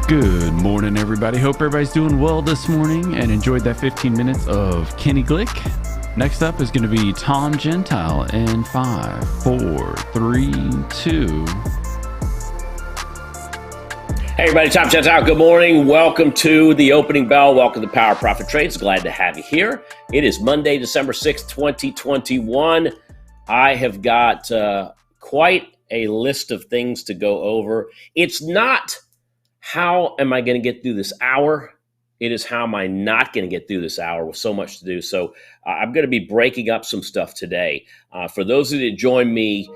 Good morning, everybody. Hope everybody's doing well this morning and enjoyed that 15 minutes of Kenny Glick. Next up is going to be Tom Gentile in 5, 4, 3, 2. Hey everybody, Tom Gentile. Good morning. Welcome to the opening bell. Welcome to Power Profit Trades. Glad to have you here. It is Monday, December 6th, 2021. I have got quite a list of things to go over. It's not how am I going to get through this hour? It is how am I not going to get through this hour with so much to do. So I'm going to be breaking up some stuff today. For those of you that join me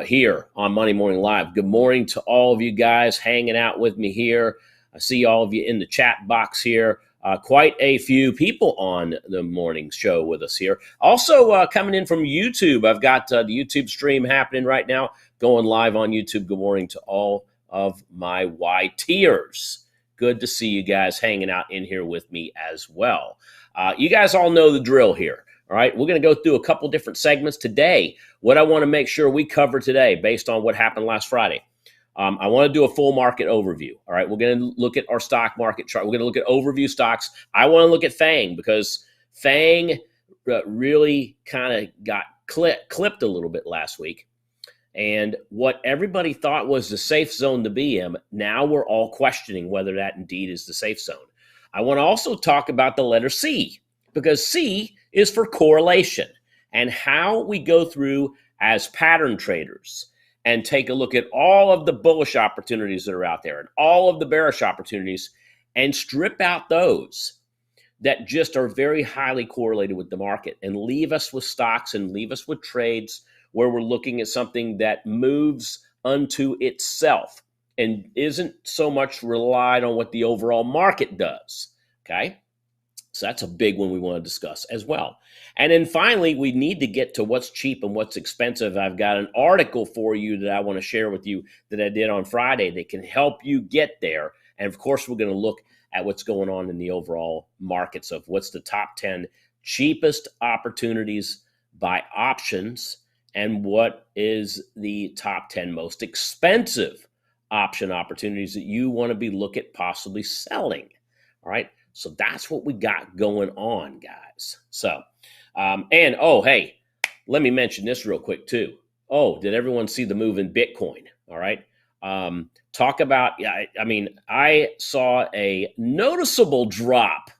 here on Monday Morning Live, good morning to all of you guys hanging out with me here. I see all of you in the chat box here. Quite a few people on the morning show with us here. Also coming in from YouTube, I've got the YouTube stream happening right now, going live on YouTube. Good morning to all of my YTers. Good to see you guys hanging out in here with me as well. You guys all know the drill here. All right, we're going to go through a couple different segments today. What I want to make sure we cover today, based on what happened last Friday, I want to do a full market overview. All right, we're going to look at our stock market chart. We're going to look at overview stocks. I want to look at FAANG because FAANG really kind of got clipped a little bit last week. And what everybody thought was the safe zone to be in, now we're all questioning whether that indeed is the safe zone. I want to also talk about the letter C, because C is for correlation and how we go through as pattern traders and take a look at all of the bullish opportunities that are out there and all of the bearish opportunities and strip out those that just are very highly correlated with the market and leave us with stocks and leave us with trades where we're looking at something that moves unto itself and isn't so much relied on what the overall market does, okay? So that's a big one we want to discuss as well. And then finally, we need to get to what's cheap and what's expensive. I've got an article for you that I want to share with you that I did on Friday that can help you get there. And of course, we're going to look at what's going on in the overall markets of what's the top 10 cheapest opportunities by options and what is the top 10 most expensive option opportunities that you want to be look at possibly selling. All right. So that's what we got going on, guys. So, hey, let me mention this real quick too. Oh, did everyone see the move in Bitcoin? All right. Talk about, I saw a noticeable drop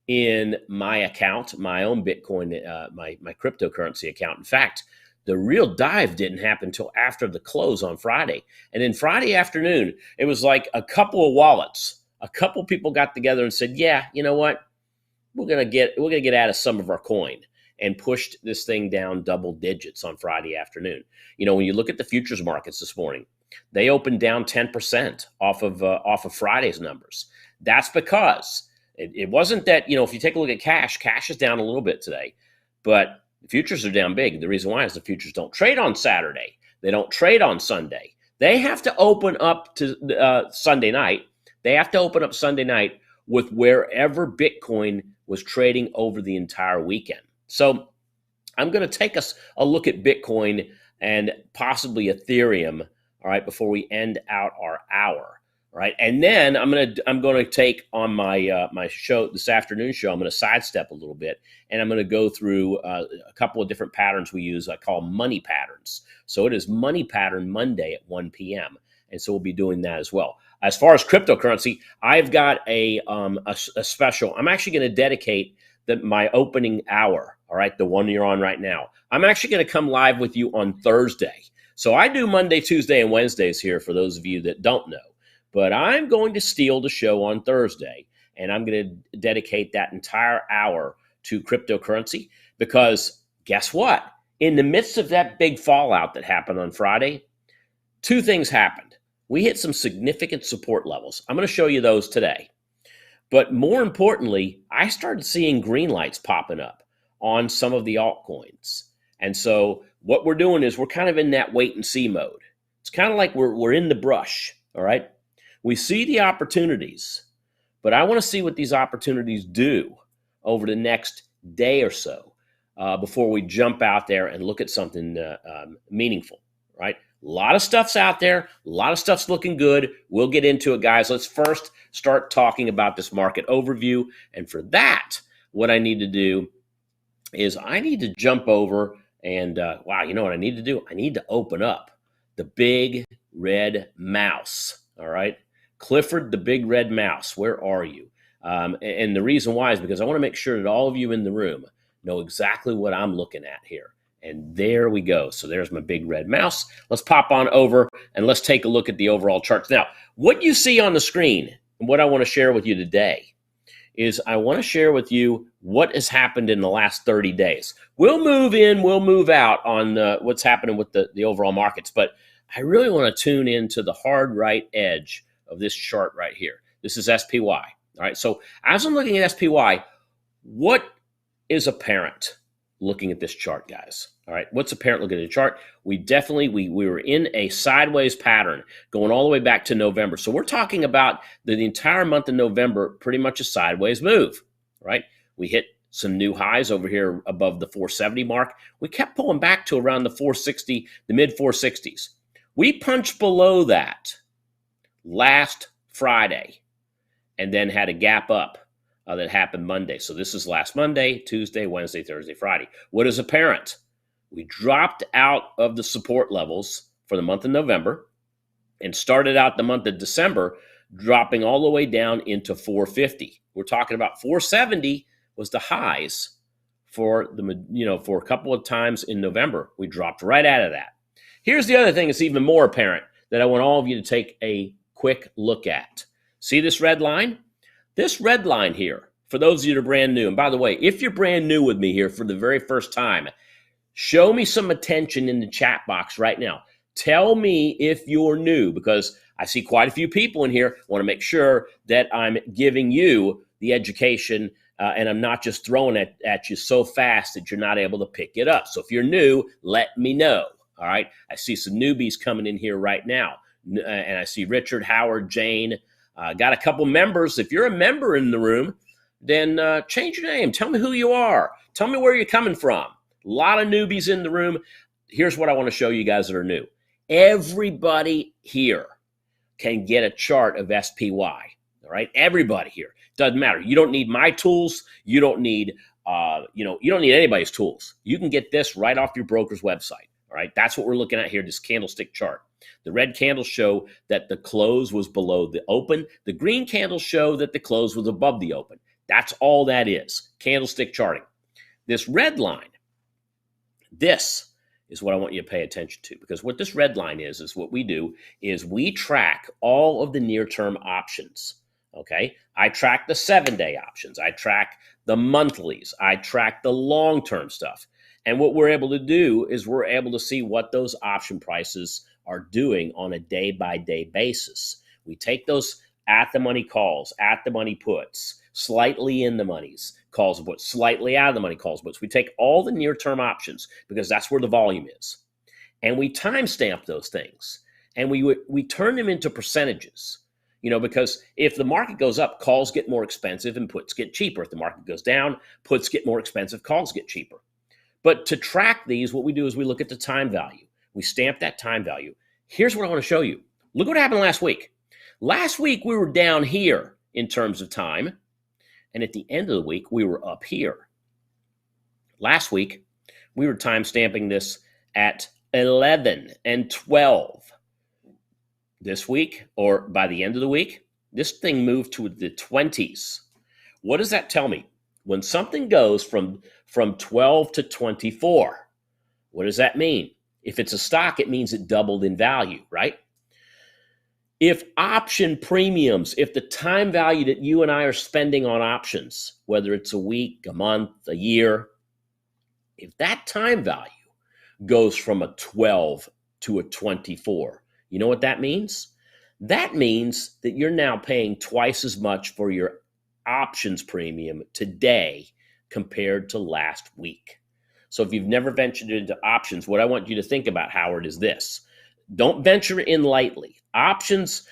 in my account, my own Bitcoin, my cryptocurrency account. In fact, the real dive didn't happen until after the close on Friday. And then Friday afternoon, it was like a couple of wallets. A couple people got together and said, yeah, you know what? We're gonna get out of some of our coin, and pushed this thing down double digits on Friday afternoon. You know, when you look at the futures markets this morning, they opened down 10% off of Friday's numbers. That's because it wasn't that, you know, if you take a look at cash is down a little bit today, but the futures are down big. The reason why is the futures don't trade on Saturday. They don't trade on Sunday. They have to open up to Sunday night. They have to open up Sunday night with wherever Bitcoin was trading over the entire weekend. So I'm going to take us a look at Bitcoin and possibly Ethereum, all right, before we end out our hour. Right, and then I'm going to take on my my show this afternoon show. I'm going to sidestep a little bit, and I'm going to go through a couple of different patterns we use. I call money patterns. So it is Money Pattern Monday at 1 p.m. and so we'll be doing that as well. As far as cryptocurrency, I've got a special. I'm actually going to dedicate my opening hour. All right, the one you're on right now. I'm actually going to come live with you on Thursday. So I do Monday, Tuesday, and Wednesdays here for those of you that don't know. But I'm going to steal the show on Thursday, and I'm going to dedicate that entire hour to cryptocurrency because guess what? In the midst of that big fallout that happened on Friday, two things happened. We hit some significant support levels. I'm going to show you those today. But more importantly, I started seeing green lights popping up on some of the altcoins. And so what we're doing is we're kind of in that wait and see mode. It's kind of like we're in the brush, all right? We see the opportunities, but I want to see what these opportunities do over the next day or so before we jump out there and look at something meaningful, right? A lot of stuff's out there. A lot of stuff's looking good. We'll get into it, guys. Let's first start talking about this market overview. And for that, what I need to do is I need to jump over and, wow, you know what I need to do? I need to open up the big red mouse, all right? Clifford, the big red mouse, where are you? And the reason why is because I want to make sure that all of you in the room know exactly what I'm looking at here. And there we go. So there's my big red mouse. Let's pop on over and let's take a look at the overall charts. Now, what you see on the screen and what I want to share with you today is I want to share with you what has happened in the last 30 days. We'll move in, we'll move out on what's happening with the overall markets, but I really want to tune into the hard right edge of this chart right here. This is SPY. All right, so as I'm looking at SPY, what is apparent looking at this chart, guys? All right, what's apparent looking at the chart? We were in a sideways pattern going all the way back to November. So we're talking about the entire month of November, pretty much a sideways move, right? We hit some new highs over here above the 470 mark. We kept pulling back to around the 460, the mid 460s. We punched below that last Friday and then had a gap up that happened Monday. So this is last Monday, Tuesday, Wednesday, Thursday, Friday. What is apparent? We dropped out of the support levels for the month of November and started out the month of December dropping all the way down into 450. We're talking about 470 was the highs for for a couple of times in November. We dropped right out of that. Here's the other thing that's even more apparent that I want all of you to take a quick look at. See this red line? This red line here, for those of you that are brand new, and by the way, if you're brand new with me here for the very first time, show me some attention in the chat box right now. Tell me if you're new, because I see quite a few people in here. I want to make sure that I'm giving you the education and I'm not just throwing it at you so fast that you're not able to pick it up. So if you're new, let me know. All right. I see some newbies coming in here right now. And I see Richard, Howard, Jane. Got a couple members. If you're a member in the room, then change your name. Tell me who you are. Tell me where you're coming from. A lot of newbies in the room. Here's what I want to show you guys that are new. Everybody here can get a chart of SPY. All right. Everybody here. Doesn't matter. You don't need my tools. You don't need, you don't need anybody's tools. You can get this right off your broker's website. All right. That's what we're looking at here. This candlestick chart. The red candles show that the close was below the open. The green candles show that the close was above the open. That's all that is. Candlestick charting. This red line, this is what I want you to pay attention to, because what this red line is what we do is we track all of the near-term options. Okay, I track the 7-day options. I track the monthlies. I track the long-term stuff. And what we're able to do is we're able to see what those option prices are doing on a day-by-day basis. We take those at-the-money calls, at-the-money puts, slightly in the monies, calls and puts, slightly out of the money calls and puts. We take all the near-term options because that's where the volume is. And we timestamp those things. And we turn them into percentages. Because if the market goes up, calls get more expensive and puts get cheaper. If the market goes down, puts get more expensive, calls get cheaper. But to track these, what we do is we look at the time value. We stamp that time value. Here's what I want to show you. Look what happened last week. Last week, we were down here in terms of time. And at the end of the week, we were up here. Last week, we were time stamping this at 11 and 12. This week, or by the end of the week, this thing moved to the 20s. What does that tell me? When something goes from 12 to 24, what does that mean? If it's a stock, it means it doubled in value, right? If option premiums, if the time value that you and I are spending on options, whether it's a week, a month, a year, if that time value goes from a 12 to a 24, you know what that means? That means that you're now paying twice as much for your options premium today compared to last week. So if you've never ventured into options, what I want you to think about, Howard, is this. Don't venture in lightly. Options,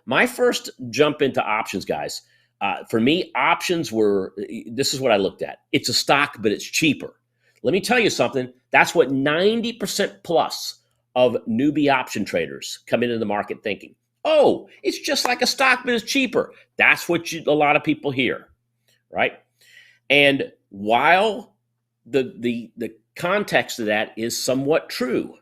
my first jump into options, guys, for me, options were, this is what I looked at. It's a stock, but it's cheaper. Let me tell you something. That's what 90% plus of newbie option traders come into the market thinking, oh, it's just like a stock, but it's cheaper. That's what a lot of people hear, right? And while the context of that is somewhat true,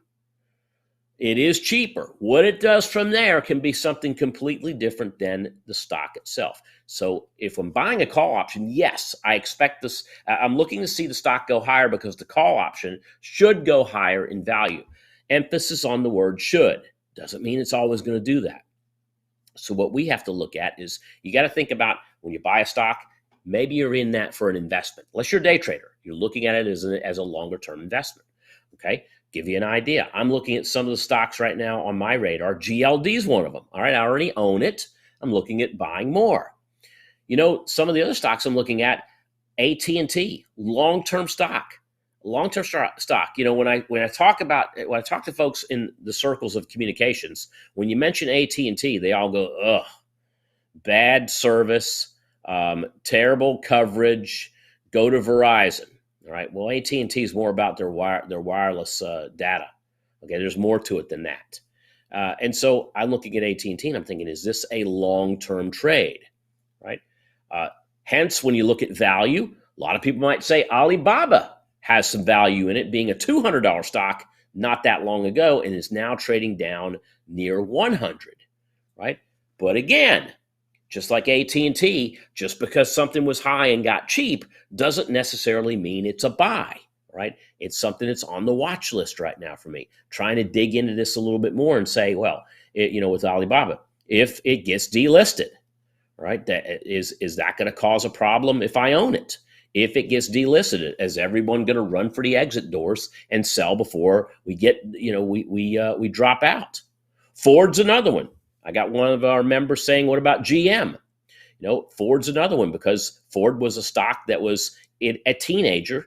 it is cheaper. What it does from there can be something completely different than the stock itself. So if I'm buying a call option, yes, I expect this. I'm looking to see the stock go higher because the call option should go higher in value. Emphasis on the word should. Doesn't mean it's always going to do that. So what we have to look at is you got to think about when you buy a stock, maybe you're in that for an investment. Unless you're a day trader, you're looking at it as a longer term investment. Okay. Give you an idea. I'm looking at some of the stocks right now on my radar. GLD is one of them. All right, I already own it. I'm looking at buying more. You know, some of the other stocks I'm looking at, AT&T, long-term stock. Long-term stock. You know, when I talk to folks in the circles of communications, when you mention AT&T, they all go, ugh, bad service, terrible coverage. Go to Verizon. All right. Well, AT&T is more about their wireless data. Okay, there's more to it than that. And so I'm looking at AT&T and I'm thinking, is this a long-term trade? Right. Hence, when you look at value, a lot of people might say Alibaba has some value in it, being a $200 stock not that long ago, and is now trading down near 100. Right. But again, just like AT&T, just because something was high and got cheap doesn't necessarily mean it's a buy, right? It's something that's on the watch list right now for me. Trying to dig into this a little bit more and say, well, with Alibaba, if it gets delisted, right, is that going to cause a problem if I own it? If it gets delisted, is everyone going to run for the exit doors and sell before we get, we drop out? Ford's another one. I got one of our members saying, what about GM? Ford's another one because Ford was a stock that was a teenager,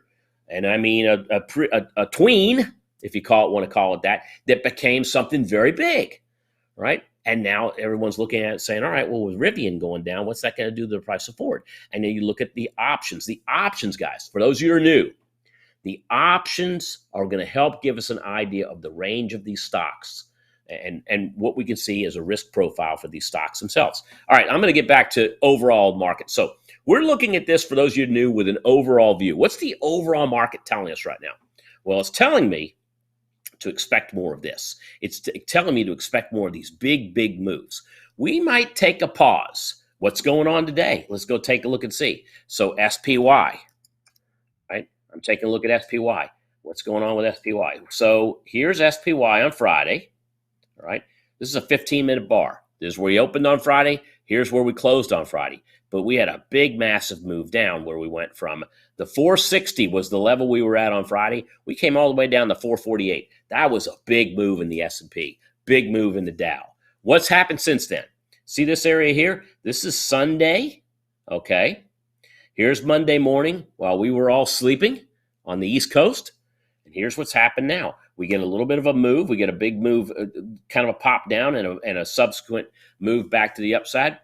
and I mean a tween, if you want to call it that became something very big, right? And now everyone's looking at it saying, all right, well, with Rivian going down, what's that going to do to the price of Ford? And then you look at the options. The options, guys, for those of you who are new, the options are going to help give us an idea of the range of these stocks and what we can see as a risk profile for these stocks themselves. All right, I'm going to get back to overall market. So we're looking at this, for those of you new, with an overall view. What's the overall market telling us right now? Well, it's telling me to expect more of this. It's telling me to expect more of these big, big moves. We might take a pause. What's going on today? Let's go take a look and see. So SPY, right? I'm taking a look at SPY. What's going on with SPY? So here's SPY on Friday. All right. This is a 15-minute bar. This is where we opened on Friday. Here's where we closed on Friday. But we had a big, massive move down where we went from the 460 was the level we were at on Friday. We came all the way down to 448. That was a big move in the S&P, big move in the Dow. What's happened since then? See this area here? This is Sunday. Okay. Here's Monday morning while we were all sleeping on the East Coast. And here's what's happened now. We get a little bit of a move. We get a big move, kind of a pop down and a subsequent move back to the upside.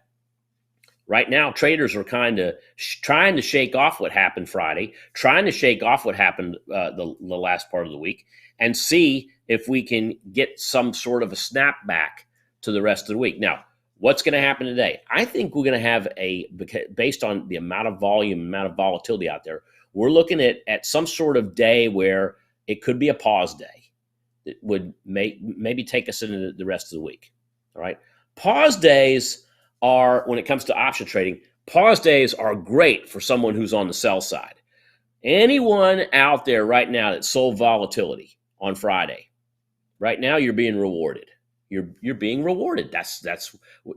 Right now, traders are kind of trying to shake off what happened Friday, trying to shake off what happened the last part of the week, and see if we can get some sort of a snapback to the rest of the week. Now, what's going to happen today? I think we're going to have based on the amount of volume, amount of volatility out there, we're looking at some sort of day where it could be a pause day. It would maybe take us into the rest of the week. All right. Pause days are, when it comes to option trading, pause days are great for someone who's on the sell side. Anyone out there right now that sold volatility on Friday, right now you're being rewarded. You're being rewarded. That's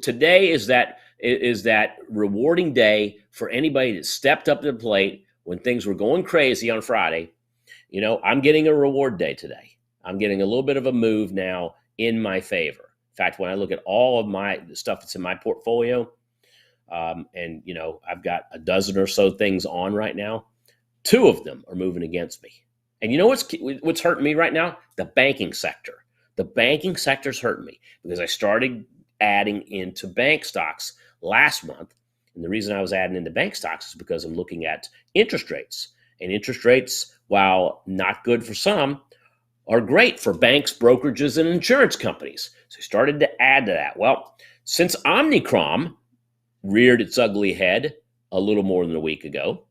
today is that rewarding day for anybody that stepped up to the plate when things were going crazy on Friday. I'm getting a reward day today. I'm getting a little bit of a move now in my favor. In fact, when I look at all of the stuff that's in my portfolio, and I've got a dozen or so things on right now, 2 of them are moving against me. And you know what's hurting me right now? The banking sector. The banking sector's hurting me because I started adding into bank stocks last month. And the reason I was adding into bank stocks is because I'm looking at interest rates. And interest rates, while not good for some, are great for banks, brokerages, and insurance companies. So he started to add to that. Well, since Omicron reared its ugly head a little more than a week ago,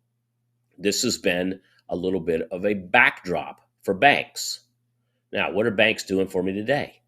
this has been a little bit of a backdrop for banks. Now, what are banks doing for me today?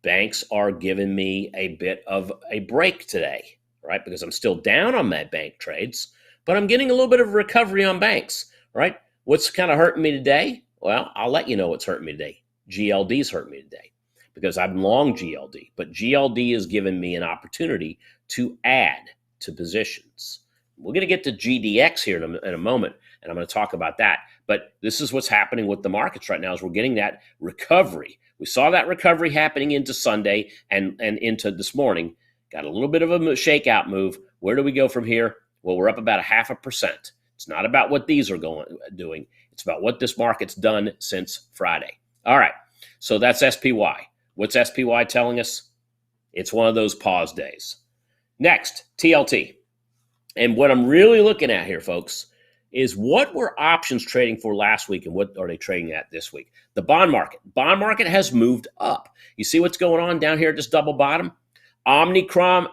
Banks are giving me a bit of a break today, right? Because I'm still down on my bank trades, but I'm getting a little bit of recovery on banks, right? What's kind of hurting me today? Well, I'll let you know what's hurting me today. GLD's hurting me today because I'm long GLD, but GLD has given me an opportunity to add to positions. We're going to get to GDX here in a moment, and I'm going to talk about that. But this is what's happening with the markets right now is we're getting that recovery. We saw that recovery happening into Sunday and into this morning. Got a little bit of a shakeout move. Where do we go from here? Well, we're up about 0.5%. It's not about what these are doing. It's about what this market's done since Friday. All right, so that's SPY. What's SPY telling us? It's one of those pause days. Next, TLT. And what I'm really looking at here, folks, is what were options trading for last week and what are they trading at this week? The bond market. Bond market has moved up. You see what's going on down here at this double bottom? Omicron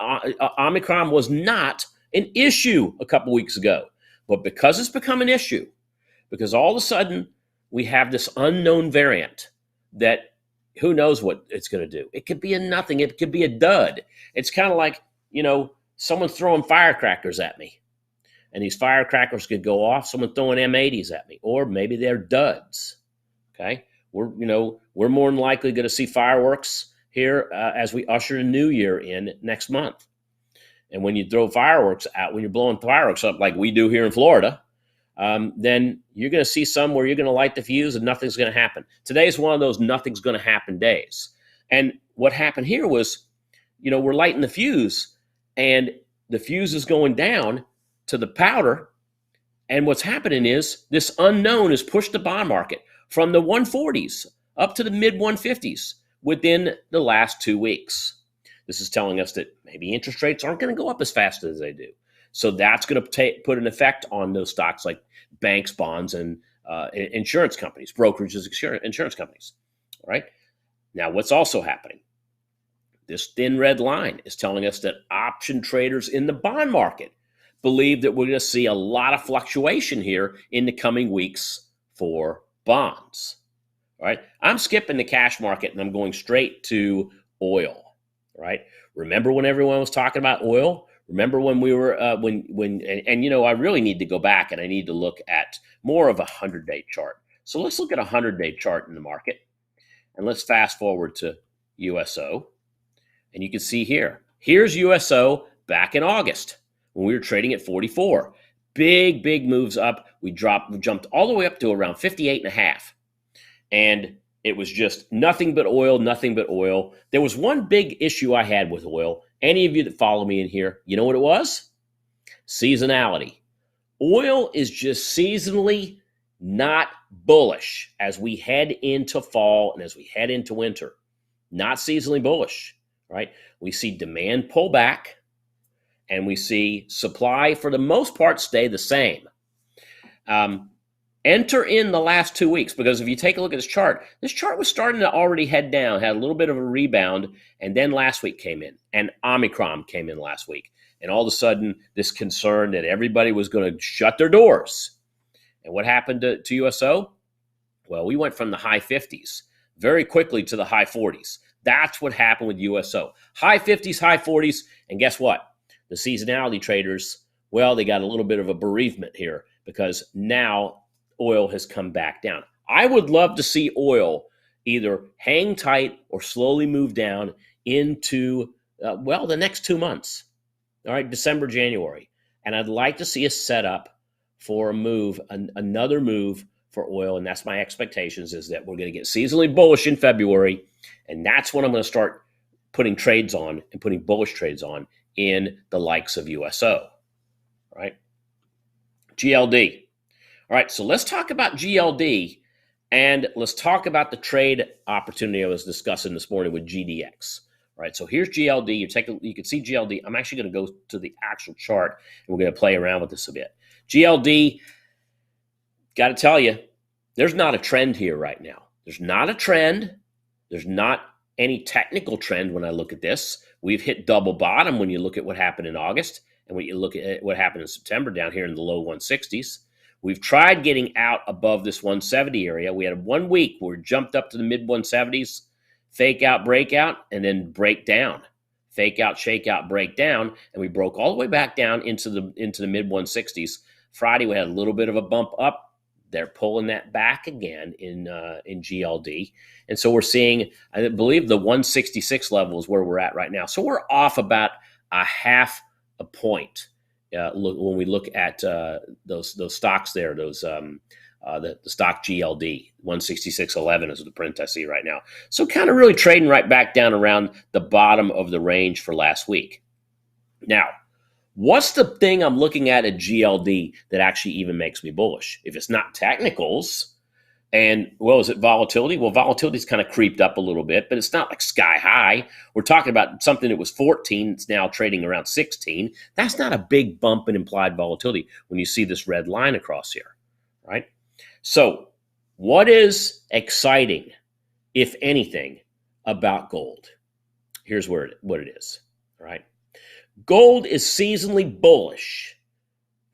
was not an issue a couple weeks ago. But because it's become an issue, because all of a sudden we have this unknown variant that who knows what it's going to do. It could be a nothing. It could be a dud. It's kind of like, someone throwing firecrackers at me. And these firecrackers could go off. Someone throwing M80s at me. Or maybe they're duds. Okay? We're more than likely going to see fireworks here as we usher the new year in next month. And when you throw fireworks out, when you're blowing fireworks up like we do here in Florida, then you're going to see some where you're going to light the fuse and nothing's going to happen. Today's one of those nothing's going to happen days. And what happened here was, we're lighting the fuse and the fuse is going down to the powder. And what's happening is this unknown has pushed the bond market from the 140s up to the mid 150s within the last 2 weeks. This is telling us that maybe interest rates aren't going to go up as fast as they do. So that's going to put an effect on those stocks like banks, bonds, and insurance companies, brokerages, insurance companies. All right. Now, what's also happening? This thin red line is telling us that option traders in the bond market believe that we're going to see a lot of fluctuation here in the coming weeks for bonds. All right. I'm skipping the cash market and I'm going straight to oil. Right. Remember when everyone was talking about oil? Remember when we were I really need to go back and I need to look at more of a 100-day chart. So let's look at a 100-day chart in the market and let's fast forward to USO. And you can see here's USO back in August when we were trading at 44. Big moves up. We jumped all the way up to around 58.5. And it was just nothing but oil. There was one big issue I had with oil. Any of you that follow me in here, you know what it was? Seasonality. Oil is just seasonally not bullish as we head into fall and as we head into winter. Not seasonally bullish, right? We see demand pull back and we see supply for the most part stay the same. Enter in the last 2 weeks, because if you take a look at this chart was starting to already head down, had a little bit of a rebound, and then last week came in, and Omicron came in last week. And all of a sudden, this concern that everybody was going to shut their doors. And what happened to USO? Well, we went from the high 50s very quickly to the high 40s. That's what happened with USO. High 50s, high 40s, and guess what? The seasonality traders, well, they got a little bit of a bereavement here because now oil has come back down. I would love to see oil either hang tight or slowly move down into, the next 2 months. All right, December, January. And I'd like to see a setup for a move, another move for oil. And that's my expectations, is that we're going to get seasonally bullish in February. And that's when I'm going to start putting trades on and putting bullish trades on in the likes of USO. All right. GLD. All right, so let's talk about GLD and let's talk about the trade opportunity I was discussing this morning with GDX. All right, so here's GLD. You can see GLD. I'm actually going to go to the actual chart and we're going to play around with this a bit. GLD, got to tell you, there's not a trend here right now. There's not a trend. There's not any technical trend when I look at this. We've hit double bottom when you look at what happened in August and when you look at what happened in September down here in the low 160s. We've tried getting out above this 170 area. We had 1 week where we jumped up to the mid 170s, fake out, breakout, and then break down. Fake out, shake out, break down, and we broke all the way back down into the mid 160s. Friday we had a little bit of a bump up. They're pulling that back again in GLD, and so we're seeing, I believe, the 166 level is where we're at right now. So we're off about a half a point. When we look at those stocks there, the stock GLD 166.11 is the print I see right now. So kind of really trading right back down around the bottom of the range for last week. Now, what's the thing I'm looking at GLD that actually even makes me bullish? If it's not technicals, and well, is it volatility? Well, volatility's kind of creeped up a little bit, but it's not like sky high. We're talking about something that was 14. It's now trading around 16. That's not a big bump in implied volatility when you see this red line across here, right? So what is exciting, if anything, about gold? Here's what it is, all right? Gold is seasonally bullish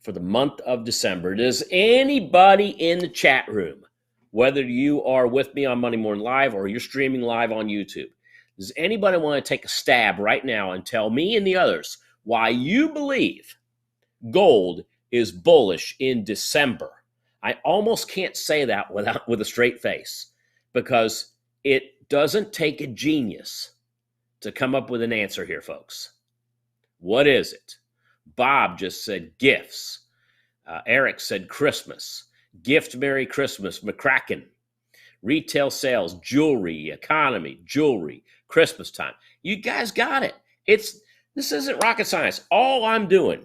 for the month of December. Does anybody in the chat room, whether you are with me on Monday Morning Live or you're streaming live on YouTube, does anybody want to take a stab right now and tell me and the others why you believe gold is bullish in December? I almost can't say that with a straight face, because it doesn't take a genius to come up with an answer here, folks. What is it? Bob just said gifts. Eric said Christmas. Gift Merry Christmas, McCracken. Retail sales, jewelry, economy, jewelry, Christmas time. You guys got it. This isn't rocket science. All I'm doing,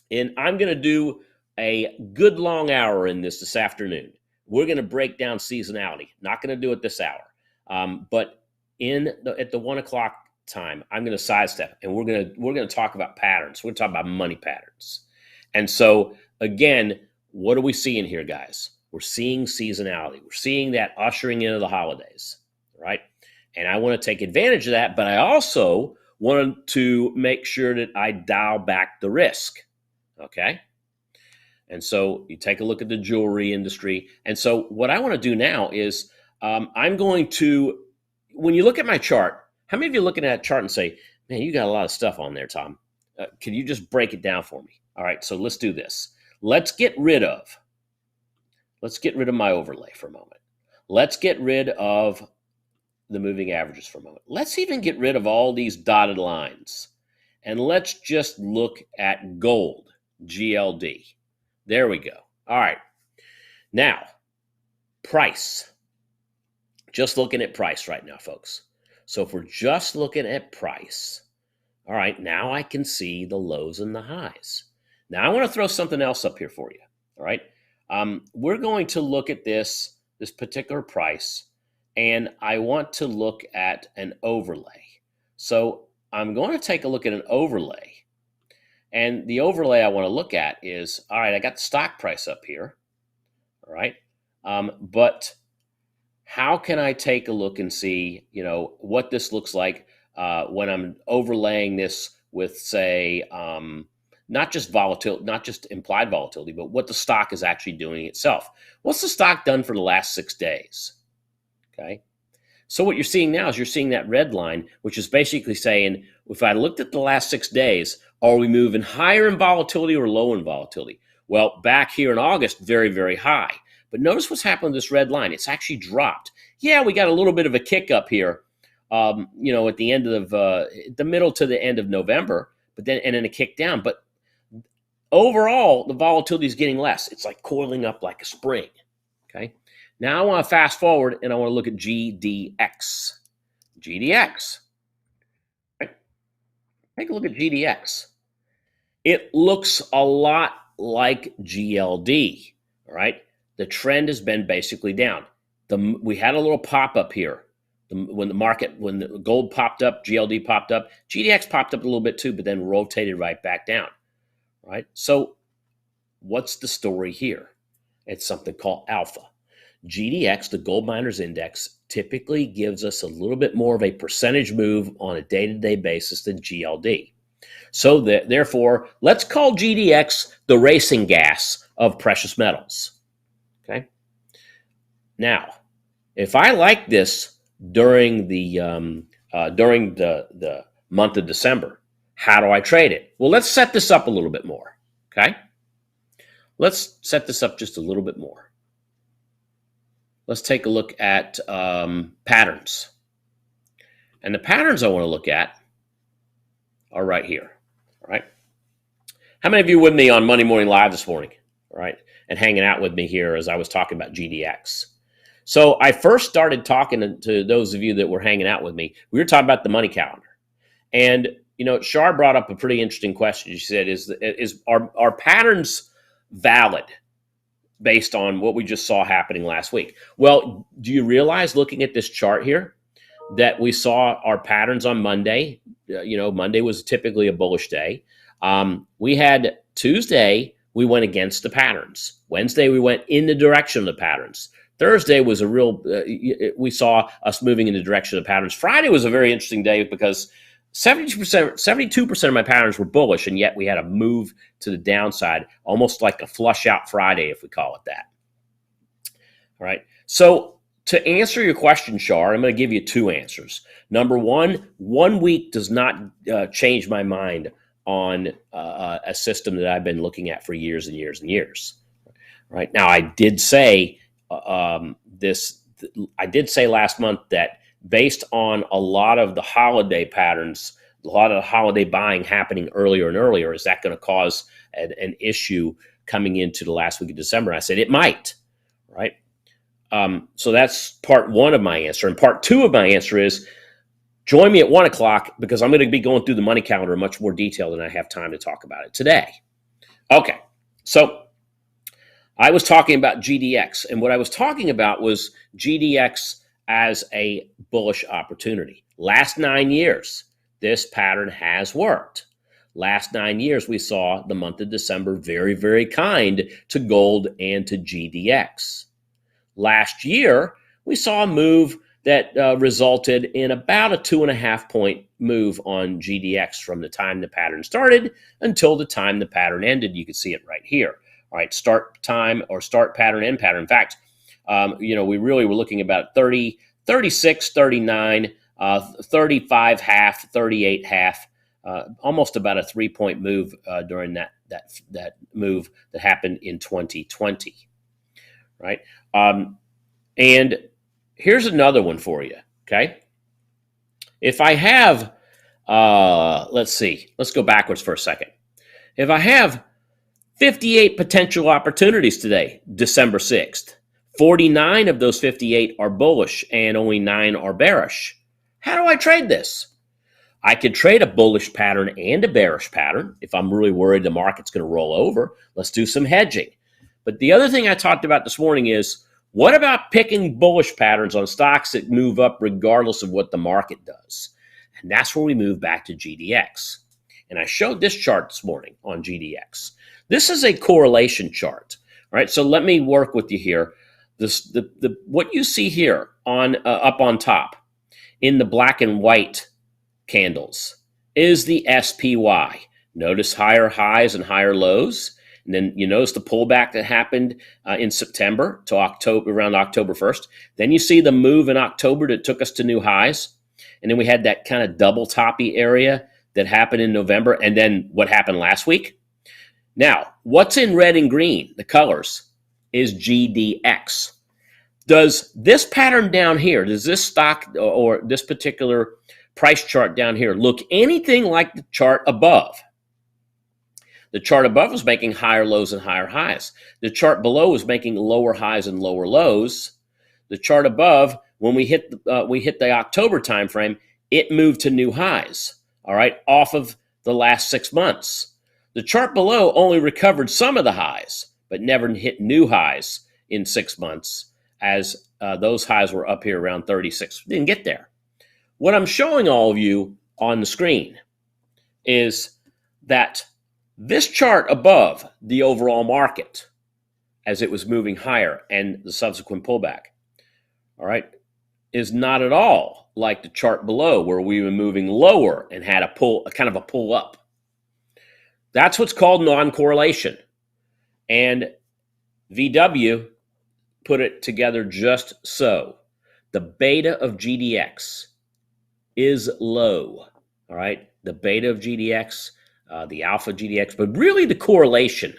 and I'm going to do a good long hour in this afternoon. We're going to break down seasonality. Not going to do it this hour, but at the 1 o'clock time, I'm going to sidestep, and we're going to talk about patterns. We're going to talk about money patterns. And so again, what are we seeing here, guys? We're seeing seasonality. We're seeing that ushering into the holidays, right? And I want to take advantage of that, but I also want to make sure that I dial back the risk, okay? And so you take a look at the jewelry industry. And so what I want to do now is I'm going to, when you look at my chart, how many of you looking at that chart and say, man, you got a lot of stuff on there, Tom? Can you just break it down for me? All right, so let's do this. Let's get rid of my overlay for a moment. Let's get rid of the moving averages for a moment. Let's even get rid of all these dotted lines. And let's just look at gold, GLD. There we go. All right. Now, price. Just looking at price right now, folks. So if we're just looking at price, all right, now I can see the lows and the highs. Now I want to throw something else up here for you, all right? We're going to look at this particular price, and I want to look at an overlay. So I'm going to take a look at an overlay. And the overlay I want to look at is, all right, I got the stock price up here, all right? But how can I take a look and see, what this looks like when I'm overlaying this with, say, not just volatility, not just implied volatility, but what the stock is actually doing itself. What's the stock done for the last 6 days? Okay. So what you're seeing now is you're seeing that red line, which is basically saying, if I looked at the last 6 days, are we moving higher in volatility or low in volatility? Well, back here in August, very, very high. But notice what's happened with this red line. It's actually dropped. Yeah, we got a little bit of a kick up here, at the end of the middle to the end of November, but then a kick down. But overall, the volatility is getting less. It's like coiling up like a spring. Okay. Now I want to fast forward and I want to look at GDX. GDX. Right? Take a look at GDX. It looks a lot like GLD. All right. The trend has been basically down. We had a little pop up here. When the gold popped up, GLD popped up, GDX popped up a little bit too, but then rotated right back down. Right? So what's the story here? It's something called alpha. GDX, the Gold Miners Index, typically gives us a little bit more of a percentage move on a day-to-day basis than GLD. So therefore, let's call GDX the racing gas of precious metals. Okay. Now, if I like this during the month of December, how do I trade it? Well, let's set this up a little bit more. Okay. Let's set this up just a little bit more. Let's take a look at patterns. And the patterns I want to look at are right here. All right. How many of you with me on Monday Morning Live this morning? All right. And hanging out with me here as I was talking about GDX. So I first started talking to those of you that were hanging out with me. We were talking about the money calendar. And, you know, Shar brought up a pretty interesting question. She said, are patterns valid based on what we just saw happening last week? Well, do you realize, looking at this chart here, that we saw our patterns on Monday? Monday was typically a bullish day. We had Tuesday, we went against the patterns. Wednesday, we went in the direction of the patterns. Thursday was a real, we saw us moving in the direction of the patterns. Friday was a very interesting day because 72% of my patterns were bullish, and yet we had a move to the downside, almost like a flush out Friday, if we call it that. All right. So to answer your question, Shar, I'm going to give you two answers. Number one week does not change my mind on a system that I've been looking at for years and years and years. Right now, I did say last month that based on a lot of the holiday patterns, a lot of the holiday buying happening earlier and earlier, is that going to cause an issue coming into the last week of December? I said it might, right? So that's part one of my answer. And part two of my answer is join me at 1 o'clock because I'm going to be going through the money calendar in much more detail than I have time to talk about it today. Okay, so I was talking about GDX, and what I was talking about was GDX as a bullish opportunity. Last 9 years, this pattern has worked. Last 9 years, we saw the month of December very, very kind to gold and to GDX. Last year, we saw a move that resulted in about a 2.5 point move on GDX from the time the pattern started until the time the pattern ended. You can see it right here. All right, start time or start pattern, end pattern. In fact, we really were looking about 30, 36, 39, 35 half, 38 half, almost about a 3 point move during that move that happened in 2020. Right. And here's another one for you. Okay. If I have, let's go backwards for a second. If I have 58 potential opportunities today, December 6th, 49 of those 58 are bullish and only 9 are bearish. How do I trade this? I could trade a bullish pattern and a bearish pattern if I'm really worried the market's going to roll over. Let's do some hedging. But the other thing I talked about this morning is, what about picking bullish patterns on stocks that move up regardless of what the market does? And that's where we move back to GDX. And I showed this chart this morning on GDX. This is a correlation chart. All right, so let me work with you here. What you see here on up on top in the black and white candles is the SPY. Notice higher highs and higher lows. And then you notice the pullback that happened in September to October, around October 1st. Then you see the move in October that took us to new highs. And then we had that kind of double toppy area that happened in November. And then what happened last week? Now, what's in red and green, the colors, is GDX. Does this pattern down here, does this stock or this particular price chart down here look anything like the chart above? The chart above was making higher lows and higher highs. The chart below was making lower highs and lower lows. The chart above, when we hit the October timeframe, it moved to new highs, all right, off of the last 6 months. The chart below only recovered some of the highs, but never hit new highs in 6 months, as those highs were up here around 36. Didn't get there. What I'm showing all of you on the screen is that this chart above the overall market as it was moving higher and the subsequent pullback, all right, is not at all like the chart below where we were moving lower and had a kind of a pull up. That's what's called non-correlation. And VW put it together just so. The beta of GDX is low, all right? The beta of GDX, the alpha GDX, but really the correlation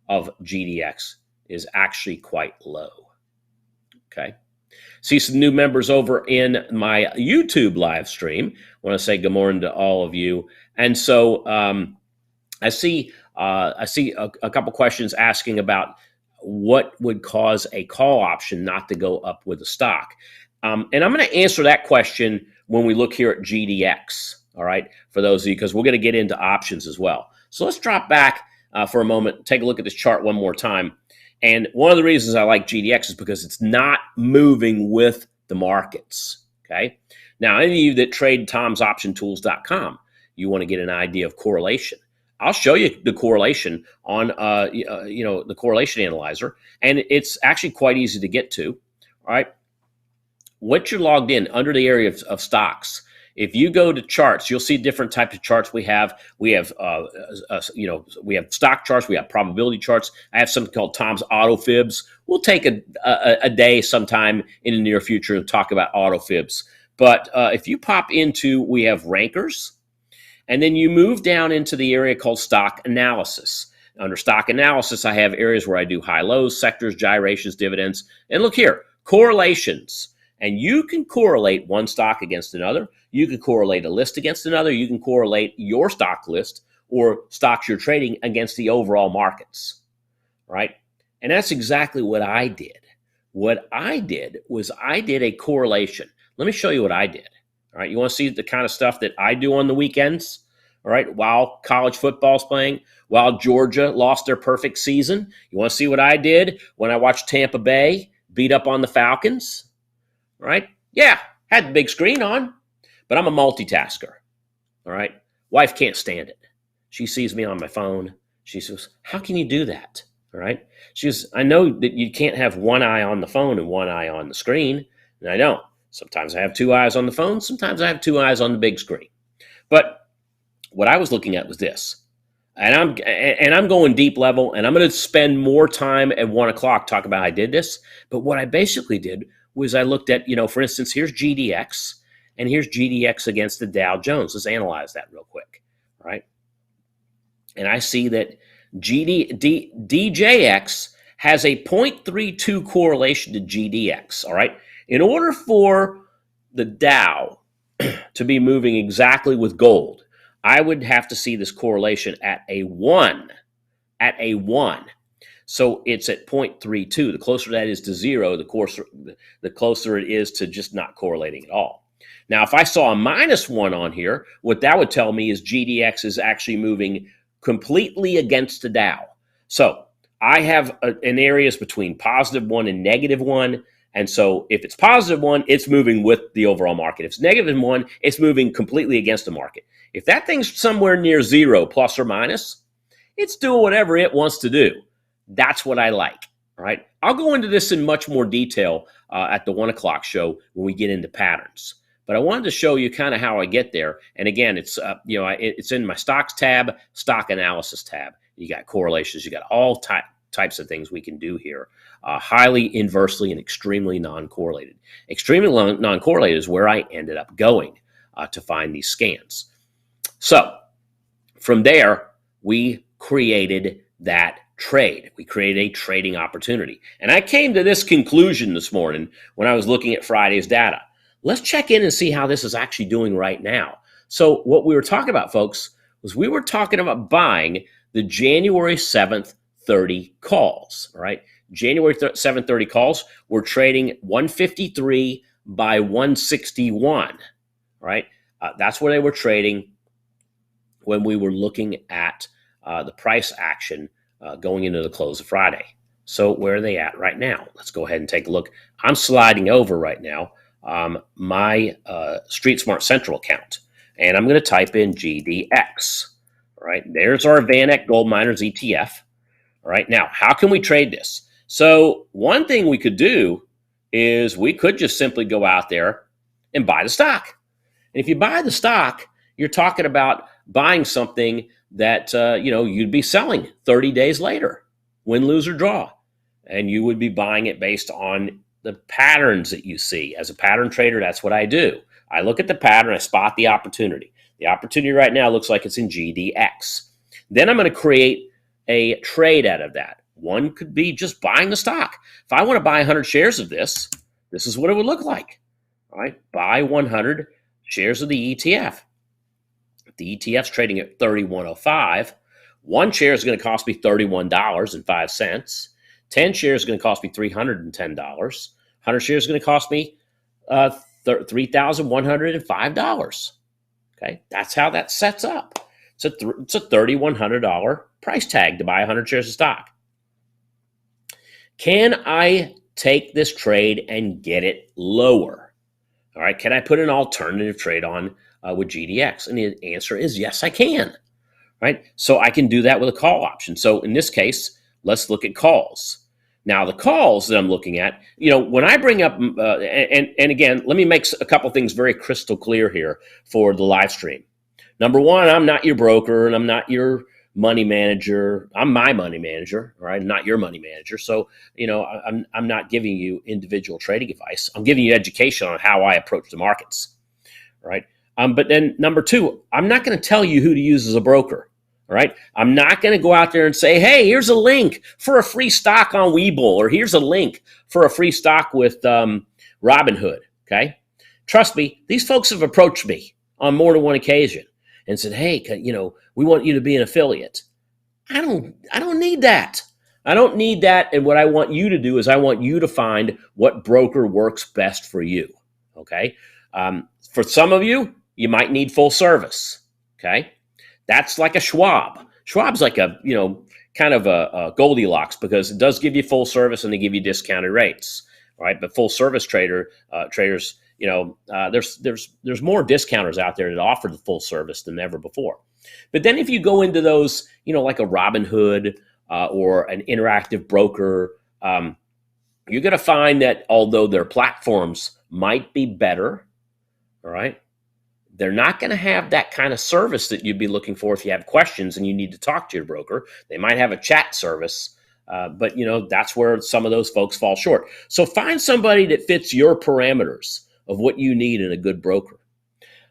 of GDX is actually quite low, okay? See some new members over in my YouTube live stream. I want to say good morning to all of you. And so I see a couple questions asking about what would cause a call option not to go up with a stock. And I'm going to answer that question when we look here at GDX, all right, for those of you, because we're going to get into options as well. So let's drop back for a moment, take a look at this chart one more time. And one of the reasons I like GDX is because it's not moving with the markets, okay? Now, any of you that trade tomsoptiontools.com, you want to get an idea of correlation. I'll show you the correlation on, the correlation analyzer, and it's actually quite easy to get to, all right? Once you're logged in under the area of stocks, if you go to charts, you'll see different types of charts we have. We have stock charts. We have probability charts. I have something called Tom's Auto Fibs. We'll take a day sometime in the near future and talk about auto fibs. But if you pop into, we have rankers, and then you move down into the area called stock analysis. Under stock analysis, I have areas where I do high lows, sectors, gyrations, dividends, and look here, correlations. And you can correlate one stock against another. You can correlate a list against another. You can correlate your stock list or stocks you're trading against the overall markets, right? And that's exactly what I did. What I did was I did a correlation. Let me show you what I did, all right? You want to see the kind of stuff that I do on the weekends, all right, while college football's playing, while Georgia lost their perfect season? You want to see what I did when I watched Tampa Bay beat up on the Falcons? Right? Yeah, had the big screen on, but I'm a multitasker. All right? Wife can't stand it. She sees me on my phone. She says, how can you do that? All right? She says, I know that you can't have one eye on the phone and one eye on the screen. And I know. Sometimes I have two eyes on the phone. Sometimes I have two eyes on the big screen. But what I was looking at was this. And I'm going deep level, and I'm going to spend more time at 1 o'clock talking about how I did this. But what I basically did was I looked at, for instance, here's GDX, and here's GDX against the Dow Jones. Let's analyze that real quick, right? And I see that DJX has a 0.32 correlation to GDX, all right? In order for the Dow to be moving exactly with gold, I would have to see this correlation at a 1, So it's at 0.32. The closer that is to 0, the closer it is to just not correlating at all. Now, if I saw a -1 on here, what that would tell me is GDX is actually moving completely against the Dow. So I have an areas between +1 and -1. And so if it's +1, it's moving with the overall market. If it's -1, it's moving completely against the market. If that thing's somewhere near 0, plus or minus, it's doing whatever it wants to do. That's what I like, all right? I'll go into this in much more detail at the 1 o'clock show when we get into patterns. But I wanted to show you kind of how I get there. And again, it's it's in my stocks tab, stock analysis tab. You got correlations. You got all types of things we can do here. Highly inversely and extremely non-correlated. Extremely non-correlated is where I ended up going to find these scans. So from there, we created that trade. We created a trading opportunity. And I came to this conclusion this morning when I was looking at Friday's data. Let's check in and see how this is actually doing right now. So what we were talking about, folks, was we were talking about buying the January 7th 30 calls, all right? January 7th 30 calls, we're trading 153 by 161, right? That's where they were trading when we were looking at the price action going into the close of Friday. So where are they at right now? Let's go ahead and take a look. I'm sliding over right now my Street Smart Central account, and I'm going to type in GDX. All right, there's our VanEck Gold Miners ETF. All right, now how can we trade this? So one thing we could do is we could just simply go out there and buy the stock. And if you buy the stock, you're talking about buying something that you'd be selling 30 days later, win, lose, or draw. And you would be buying it based on the patterns that you see. As a pattern trader, that's what I do. I look at the pattern, I spot the opportunity. The opportunity right now looks like it's in GDX. Then I'm going to create a trade out of that. One could be just buying the stock. If I want to buy 100 shares of this, this is what it would look like. All right, buy 100 shares of the ETF. The ETF's trading at 31.05. One share is going to cost me $31.05. 10 shares is going to cost me $310. 100 shares is going to cost me $3,105. Okay, that's how that sets up. It's a $3,100 price tag to buy 100 shares of stock. Can I take this trade and get it lower? All right, can I put an alternative trade on with GDX? And the answer is yes, I can. Right, so I can do that with a call option. So in this case, let's look at calls. Now, the calls that I'm looking at, when I bring up, and again, let me make a couple things very crystal clear here for the live stream. Number one, I'm not your broker and I'm not your money manager. I'm my money manager, all right, not your money manager. So, I'm not giving you individual trading advice. I'm giving you education on how I approach the markets, all right? But then number two, I'm not going to tell you who to use as a broker. All right. I'm not going to go out there and say, hey, here's a link for a free stock on Webull, or here's a link for a free stock with Robinhood. Okay. Trust me, these folks have approached me on more than one occasion and said, hey, we want you to be an affiliate. I don't need that. I don't need that. And what I want you to do is I want you to find what broker works best for you. Okay. For some of you, you might need full service. Okay. That's like a Schwab. Schwab's like a, kind of a Goldilocks, because it does give you full service and they give you discounted rates, right? But full service traders, there's more discounters out there that offer the full service than ever before. But then if you go into those, like a Robinhood or an interactive broker, you're going to find that although their platforms might be better, all right, they're not going to have that kind of service that you'd be looking for if you have questions and you need to talk to your broker. They might have a chat service, but that's where some of those folks fall short. So find somebody that fits your parameters of what you need in a good broker.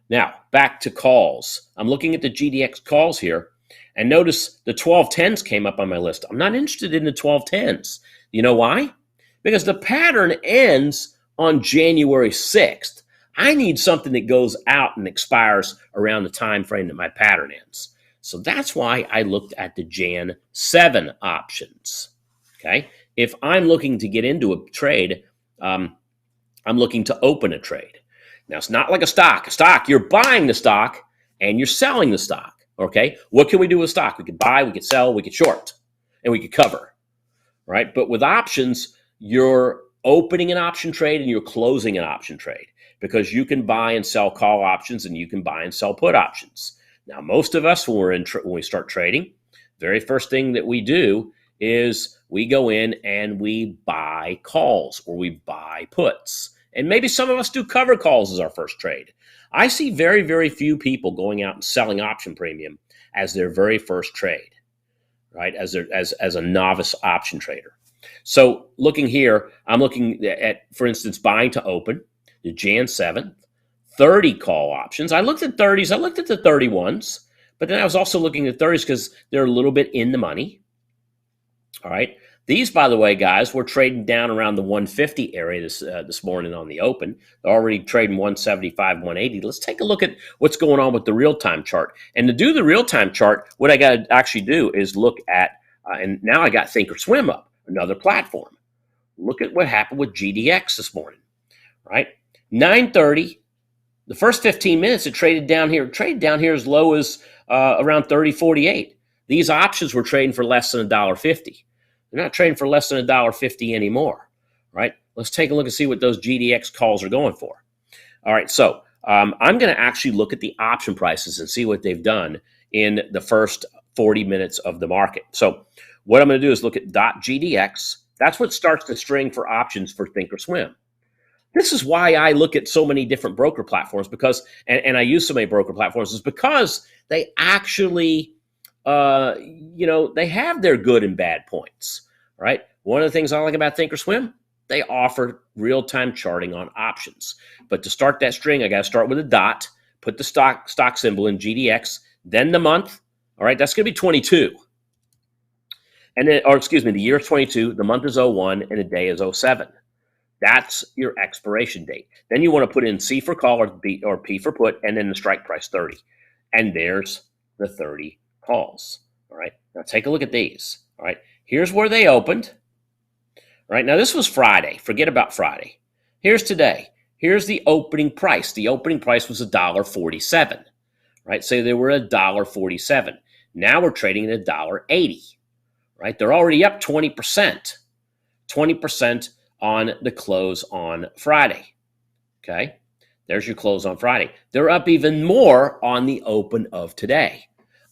Now, back to calls. I'm looking at the GDX calls here, and notice the 1210s came up on my list. I'm not interested in the 1210s. You know why? Because the pattern ends on January 6th. I need something that goes out and expires around the time frame that my pattern ends. So that's why I looked at the Jan 7 options. Okay. If I'm looking to get into a trade, I'm looking to open a trade. Now, it's not like a stock. A stock, you're buying the stock and you're selling the stock. Okay. What can we do with stock? We could buy, we could sell, we could short, and we could cover. Right. But with options, you're opening an option trade and you're closing an option trade, because you can buy and sell call options and you can buy and sell put options. Now, most of us, when we start trading, very first thing that we do is we go in and we buy calls or we buy puts. And maybe some of us do cover calls as our first trade. I see very, very few people going out and selling option premium as their very first trade, right? As a novice option trader. So looking here, I'm looking at, for instance, buying to open, the Jan 7th, 30 call options. I looked at 30s. I looked at the 31s, but then I was also looking at 30s because they're a little bit in the money. All right. These, by the way, guys, we're trading down around the 150 area this morning on the open. They're already trading 175, 180. Let's take a look at what's going on with the real-time chart. And to do the real-time chart, what I got to actually do is look at, and now I got Thinkorswim up, another platform. Look at what happened with GDX this morning, right? 9:30, the first 15 minutes, it traded down here as low as around 30.48. These options were trading for less than $1.50. They're not trading for less than $1.50 anymore, right? Let's take a look and see what those GDX calls are going for. All right, so I'm going to actually look at the option prices and see what they've done in the first 40 minutes of the market. So what I'm going to do is look at .GDX That's what starts the string for options for Thinkorswim. This is why I look at so many different broker platforms because, and I use so many broker platforms, is because they actually, they have their good and bad points, right? One of the things I like about Thinkorswim, they offer real-time charting on options. But to start that string, I got to start with a dot, put the stock symbol in GDX, then the month. All right, that's going to be 22. And then, the year is 22, the month is 01, and the day is 07. That's your expiration date. Then you want to put in C for call or P for put, and then the strike price 30. And there's the 30 calls. All right, now take a look at these. All right, here's where they opened. All right, now this was Friday. Forget about Friday. Here's today. Here's the opening price. The opening price was $1.47. Right, so they were $1.47. Now we're trading at $1.80. Right, they're already up 20%. 20% on the close on Friday. Okay, there's your close on Friday. They're up even more on the open of today.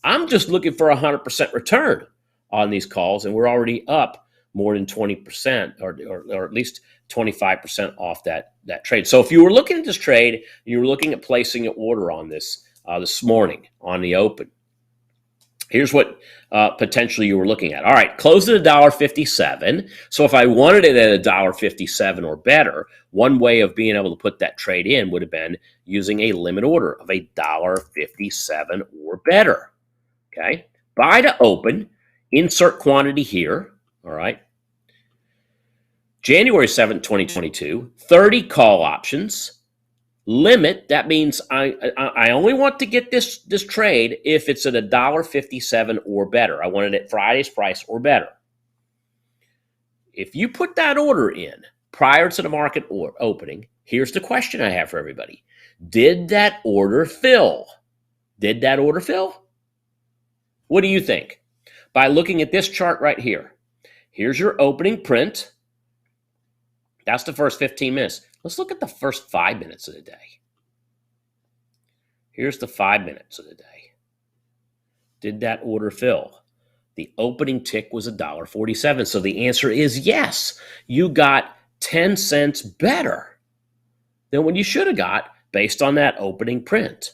I'm just looking for 100% return on these calls, and we're already up more than 20% or at least 25% off that trade. So if you were looking at this trade, you were looking at placing an order on this this morning on the open, here's what potentially you were looking at. All right, closed at $1.57. So if I wanted it at $1.57 or better, one way of being able to put that trade in would have been using a limit order of $1.57 or better. Okay, buy to open, insert quantity here. All right, January 7th, 2022, 30 call options. Limit, that means I only want to get this trade if it's at $1.57 or better. I want it at Friday's price or better. If you put that order in prior to the market opening, here's the question I have for everybody. Did that order fill? Did that order fill? What do you think? By looking at this chart right here. Here's your opening print. That's the first 15 minutes. Let's look at the first 5 minutes of the day. Here's the 5 minutes of the day. Did that order fill? The opening tick was $1.47. So the answer is yes. You got 10 cents better than what you should have got based on that opening print.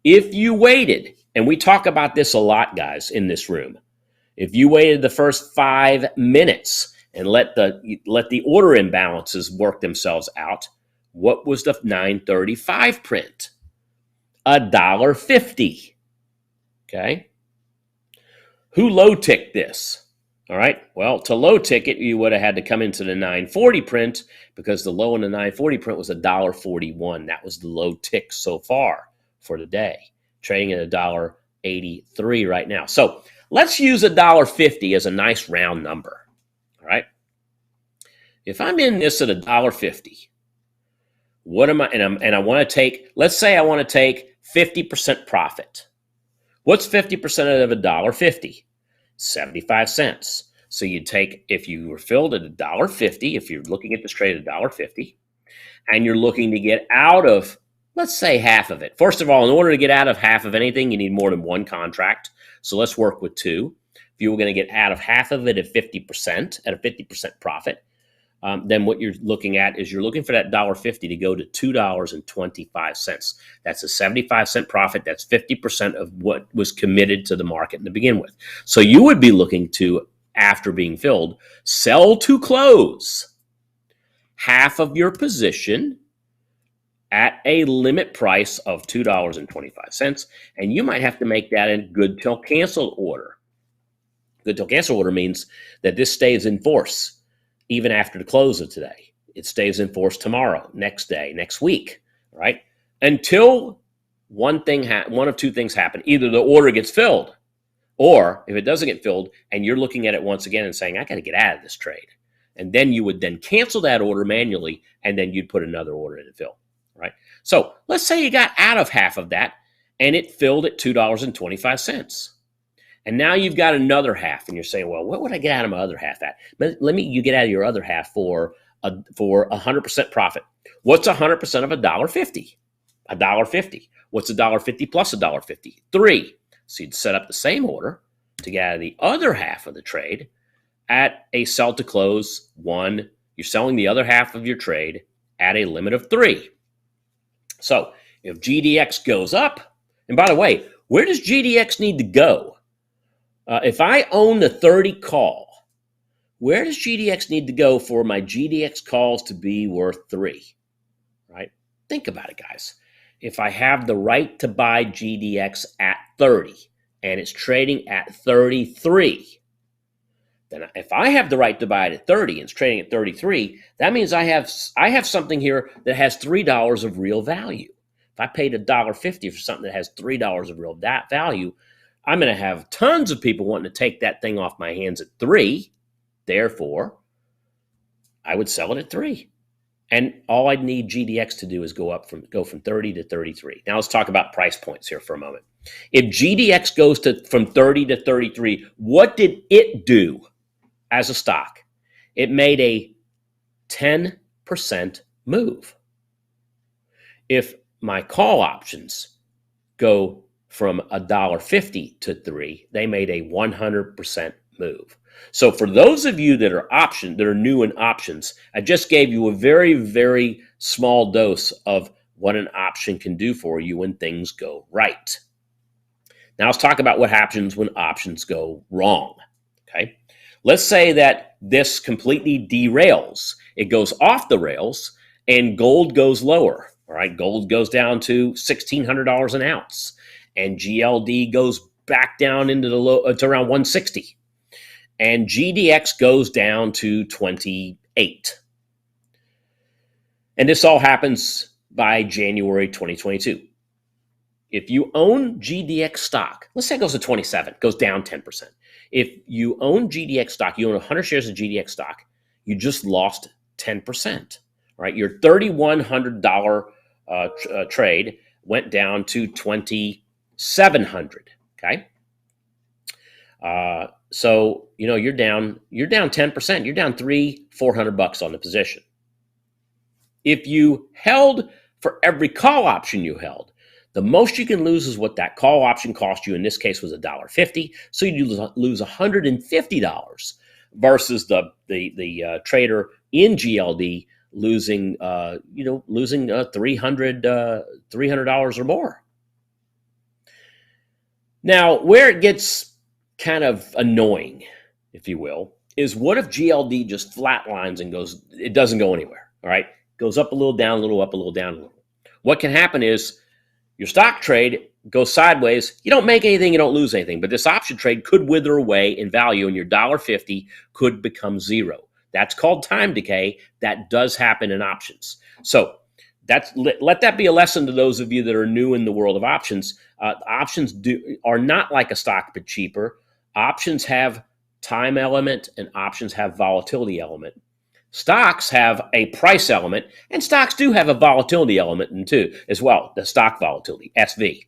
If you waited, and we talk about this a lot, guys, in this room. If you waited the first 5 minutes and let the order imbalances work themselves out, what was the 935 print? $1.50. Okay. Who low ticked this? All right. Well, to low tick it, you would have had to come into the 940 print because the low in the 940 print was $1.41. That was the low tick so far for the day, trading at $1.83 right now. So let's use $1.50 as a nice round number. All right. If I'm in this at $1.50, what am I? And I want to take. Let's say I want to take 50% profit. What's 50% of $1.50? 75 cents. So you take, if you were filled at $1.50, if you're looking at this trade at $1.50, and you're looking to get out of, let's say, half of it. First of all, in order to get out of half of anything, you need more than one contract. So let's work with two. If you were going to get out of half of it at 50%, at a 50% profit, then what you're looking at is you're looking for that $1.50 to go to $2.25. That's a 75-cent profit. That's 50% of what was committed to the market to begin with. So you would be looking to, after being filled, sell to close half of your position at a limit price of $2.25, and you might have to make that a good till cancel order. Good till cancel order means that this stays in force even after the close of today. It stays in force tomorrow, next day, next week, right? Until one of two things happen. Either the order gets filled, or if it doesn't get filled and you're looking at it once again and saying, I got to get out of this trade. And then you would then cancel that order manually, and then you'd put another order in to fill, right? So let's say you got out of half of that and it filled at $2.25. And now you've got another half, and you're saying, well, what would I get out of my other half at? But you get out of your other half for 100% profit. What's 100% of $1.50? $1.50. What's $1.50 plus $1.50? $3. So you'd set up the same order to get out of the other half of the trade at a sell to close 1. You're selling the other half of your trade at a limit of 3. So if GDX goes up, and by the way, where does GDX need to go? If I own the 30 call, where does GDX need to go for my GDX calls to be worth 3? Right? Think about it, guys. If I have the right to buy GDX at 30 and it's trading at 33, then if I have the right to buy it at 30 and it's trading at 33, that means I have something here that has $3 of real value. If I paid $1.50 for something that has $3 of real value, I'm going to have tons of people wanting to take that thing off my hands at 3. Therefore, I would sell it at 3. And all I'd need GDX to do is go from 30 to 33. Now let's talk about price points here for a moment. If GDX goes from 30 to 33, what did it do as a stock? It made a 10% move. If my call options go from $1.50 to 3, they made a 100% move. So for those of you that are new in options, I just gave you a very, very small dose of what an option can do for you when things go right. Now let's talk about what happens when options go wrong. Okay, let's say that this completely derails. It goes off the rails and gold goes lower. All right, gold goes down to $1,600 an ounce, and GLD goes back down into the low to around 160. And GDX goes down to 28. And this all happens by January 2022. If you own GDX stock, let's say it goes to 27, goes down 10%. If you own GDX stock, you own 100 shares of GDX stock, you just lost 10%. Right? Your $3,100 trade went down to $2,700. Okay. So, you're down 10%. You're down $400 on the position. If you held for every call option you held, the most you can lose is what that call option cost you. In this case was $1.50. So you lose $150 versus the trader in GLD losing $300 or more. Now, where it gets kind of annoying, if you will, is what if GLD just flatlines and it doesn't go anywhere, all right? Goes up a little, down a little, up a little, down a little. What can happen is your stock trade goes sideways. You don't make anything, you don't lose anything, but this option trade could wither away in value and your $1.50 could become zero. That's called time decay. That does happen in options. So let that be a lesson to those of you that are new in the world of options. Options are not like a stock, but cheaper. Options have time element and options have volatility element. Stocks have a price element, and stocks do have a volatility element too, as well, the stock volatility, SV.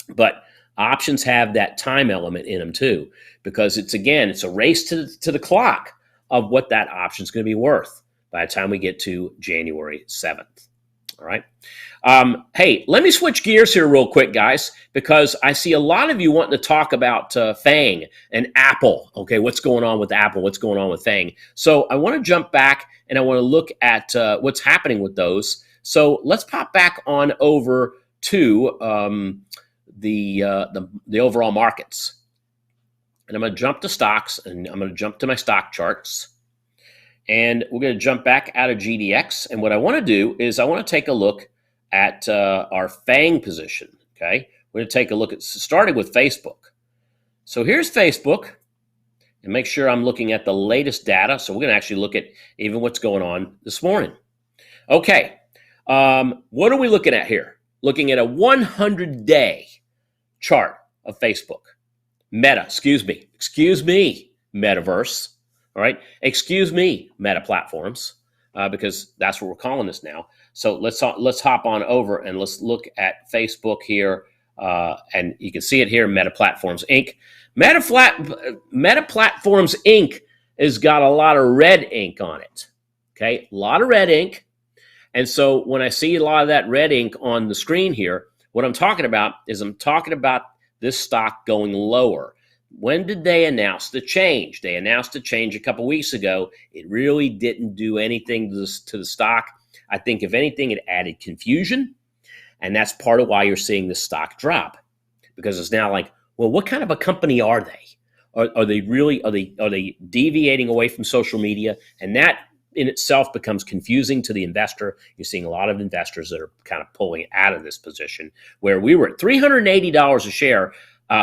But options have that time element in them too, because it's a race to the clock of what that option is going to be worth by the time we get to January 7th. All right. Hey, let me switch gears here real quick, guys, because I see a lot of you wanting to talk about FAANG and Apple. Okay, what's going on with Apple? What's going on with FAANG? So I want to jump back and I want to look at what's happening with those. So let's pop back on over to the overall markets. And I'm going to jump to stocks, and I'm going to jump to my stock charts. And we're going to jump back out of GDX. And what I want to do is I want to take a look at our FAANG position. Okay, we're going to take a look at starting with Facebook. So here's Facebook, and make sure I'm looking at the latest data. So we're going to actually look at even what's going on this morning. Okay, what are we looking at here? Looking at a 100-day chart of Facebook. Excuse me, Metaverse. All right, excuse me, Meta platforms, because that's what we're calling this now. So let's hop on over and let's look at Facebook here, and you can see it here, Meta Platforms Inc. Meta Platforms Inc. has got a lot of red ink on it. Okay, a lot of red ink, and so when I see a lot of that red ink on the screen here, what I'm talking about is this stock going lower. When did they announce the change? They announced the change a couple weeks ago. It really didn't do anything to the stock. I think, if anything, it added confusion. And that's part of why you're seeing the stock drop, because it's now like, well, what kind of a company are they? Are they really, are they deviating away from social media? And that in itself becomes confusing to the investor. You're seeing a lot of investors that are kind of pulling out of this position, where we were at $380 a share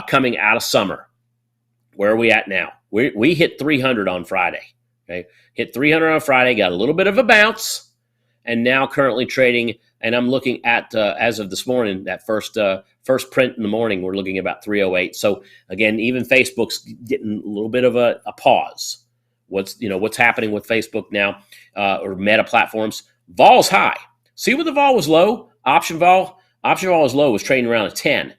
coming out of summer. Where are we at now? We hit 300 on Friday. Okay, hit 300 on Friday, got a little bit of a bounce, and now currently trading. And I'm looking at as of this morning, that first print in the morning, we're looking at about 308. So again, even Facebook's getting a little bit of a pause. What's happening with Facebook now, or Meta platforms? Vol's high. See where the vol was low? Option vol was low, was trading around a 10.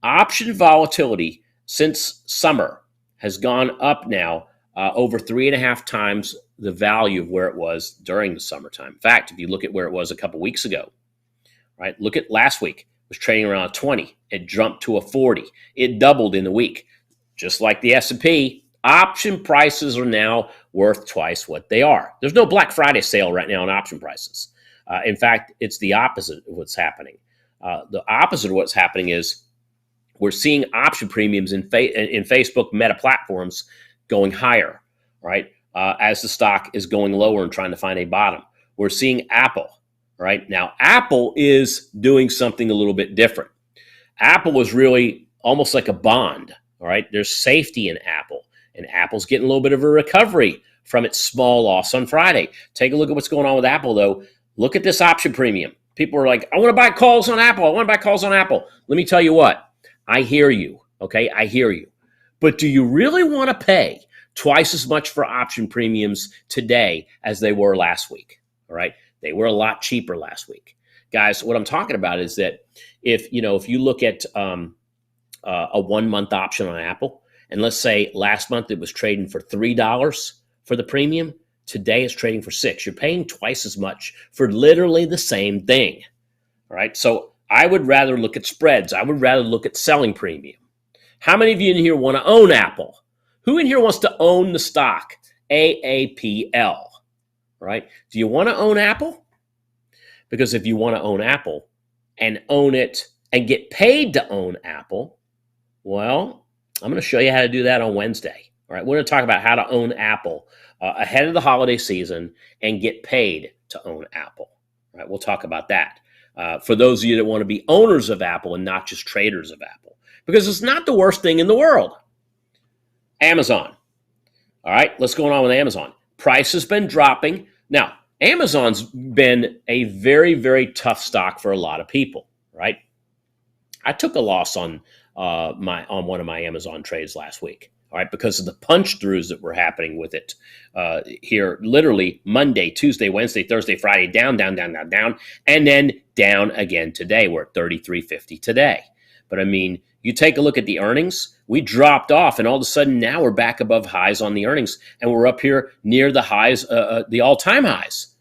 Option volatility since summer has gone up now over 3.5 times the value of where it was during the summertime. In fact, if you look at where it was a couple weeks ago, right? Look at last week. It was trading around a 20. It jumped to a 40. It doubled in a week. Just like the S&P, option prices are now worth twice what they are. There's no Black Friday sale right now on option prices. In fact, it's the opposite of what's happening. The opposite of what's happening is we're seeing option premiums in Facebook Meta platforms going higher, right? As the stock is going lower and trying to find a bottom. We're seeing Apple, right? Now, Apple is doing something a little bit different. Apple is really almost like a bond, all right? There's safety in Apple, and Apple's getting a little bit of a recovery from its small loss on Friday. Take a look at what's going on with Apple, though. Look at this option premium. People are like, I want to buy calls on Apple. I want to buy calls on Apple. Let me tell you what. I hear you, okay? I hear you. But do you really want to pay twice as much for option premiums today as they were last week, all right? They were a lot cheaper last week. Guys, what I'm talking about is that if you look at a 1-month option on Apple, and let's say last month it was trading for $3 for the premium, today it's trading for $6. You're paying twice as much for literally the same thing, all right? So I would rather look at spreads. I would rather look at selling premium. How many of you in here want to own Apple? Who in here wants to own the stock? AAPL, right? Do you want to own Apple? Because if you want to own Apple and own it and get paid to own Apple, well, I'm going to show you how to do that on Wednesday. All right, we're going to talk about how to own Apple ahead of the holiday season and get paid to own Apple. All right, we'll talk about that. For those of you that want to be owners of Apple and not just traders of Apple, because it's not the worst thing in the world. Amazon. All right, what's going on with Amazon? Price has been dropping. Now, Amazon's been a very, very tough stock for a lot of people, right? I took a loss on one of my Amazon trades last week, all right, because of the punch throughs that were happening with it here, literally Monday, Tuesday, Wednesday, Thursday, Friday, down, and then down again today. We're at 33.50 today. But I mean, you take a look at the earnings, we dropped off, and all of a sudden now we're back above highs on the earnings, and we're up here near the highs, the all-time highs.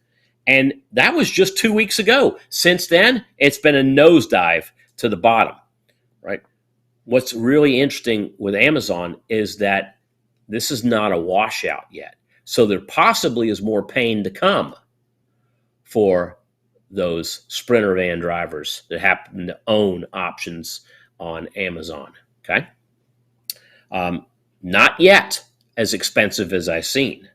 And that was just 2 weeks ago. Since then, it's been a nosedive to the bottom, right? What's really interesting with Amazon is that this is not a washout yet. So there possibly is more pain to come for those Sprinter van drivers that happen to own options on Amazon, okay? Not yet as expensive as I've seen.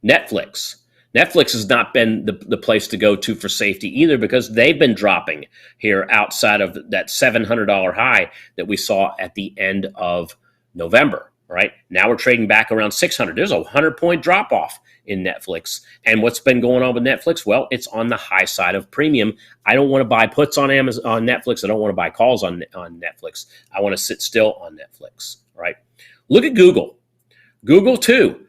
Netflix has not been the place to go to for safety either, because they've been dropping here outside of that $700 high that we saw at the end of November, right? Now we're trading back around 600. There's a 100-point drop-off in Netflix. And what's been going on with Netflix? Well, it's on the high side of premium. I don't want to buy puts on Netflix. I don't want to buy calls on Netflix. I want to sit still on Netflix, right? Look at Google. Google, too.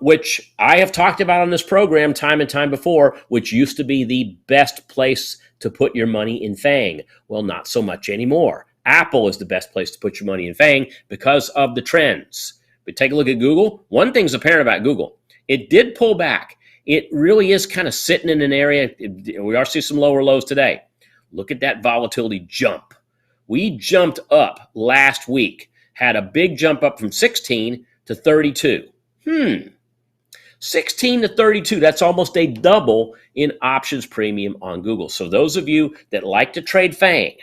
Which I have talked about on this program time and time before, which used to be the best place to put your money in FAANG. Well, not so much anymore. Apple is the best place to put your money in FAANG because of the trends. But take a look at Google. One thing's apparent about Google. It did pull back. It really is kind of sitting in an area. We are seeing some lower lows today. Look at that volatility jump. We jumped up last week had a big jump up from 16 to 32. 16 to 32, that's almost a double in options premium on Google. So those of you that like to trade FAANG,